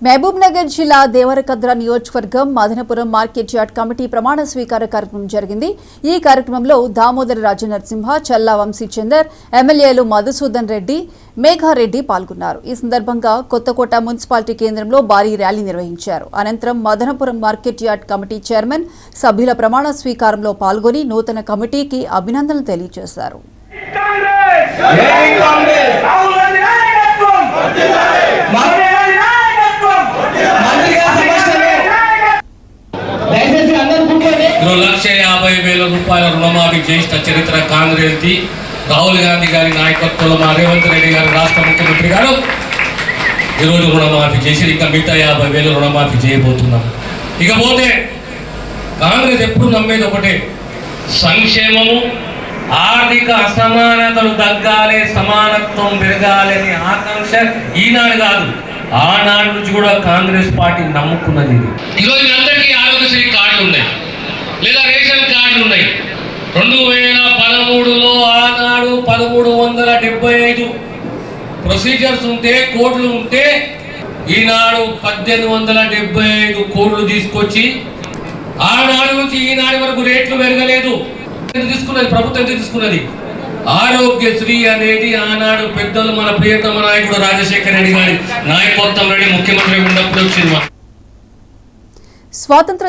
మహబూబ్ నగర్ జిల్లా దేవరకద్ర నియోజకవర్గం Madanapuram market yard committee ప్రమాణ స్వీకార కార్యక్రమం జరిగింది। ఈ కార్యక్రమంలో దామోదర రాజనరసింహ, చల్లా వంశీచందర్, ఎమ్మెల్యేలు మధుసూదన్ రెడ్డి, మేఘారెడ్డి పాల్గొన్నారు। ఈ సందర్భంగా కొత్తకోట మున్సిపాలిటీ కేంద్రంలో భారీ ర్యాలీ నిర్వహించారు। అనంతరం Madanapuram market yard committee chairman సభ్యుల ప్రమాణ స్వీకారంలో పాల్గొని నూతన కమిటీకి అభినందనలు తెలియజేశారు। ₹1,50,000 రుణమాఫీ చేసిన చరిత్ర కాంగ్రెస్ ది। రాహుల్ గాంధీ గారి నాయకత్వంలో మా రేవంత్ రెడ్డి గారు రాష్ట్ర ముఖ్యమంత్రి గారు ఈరోజు రుణమాఫీ చేసి ఇంకా మిగతా 50,000 రుణమాఫీ చేయబోతున్నాం। ఇకపోతే కాంగ్రెస్ ఎప్పుడు నమ్మేది ఒకటే, సంక్షేమము, ఆర్థిక అసమానతలు తగ్గాలి, సమానత్వం పెరగాలి అనే ఆకాంక్ష ఈనాడు కాదు, ఆనాడు నుంచి కూడా కాంగ్రెస్ పార్టీ నమ్ముకున్నది। ఈరోజు అందరికీ ఆరోగ్యశ్రీ కార్డులు ఉన్నాయి, లేదా రేషన్ కార్డులు ఉన్నాయి। 2013లో ఆనాడు 1375 ప్రొసీజర్స్ ఉంటే, కోడ్లు ఉంటే, ఈనాడు 1875 కోడ్లు తీసుకొచ్చి ఆనాడు నుంచి ఈనాడు వరకు రేట్లు పెరగలేదు। తీసుకున్నది ప్రభుత్వం, ఎందుకు తీసుకున్నది? ఆరోగ్యశ్రీ అనేది ఆనాడు పెద్దలు మన ప్రియతమ నాయకుడు రాజశేఖర రెడ్డి గారి నాయకత్వం రెడ్డి ముఖ్యమంత్రి ఉన్నప్పుడు వచ్చింది। స్వాతంత్ర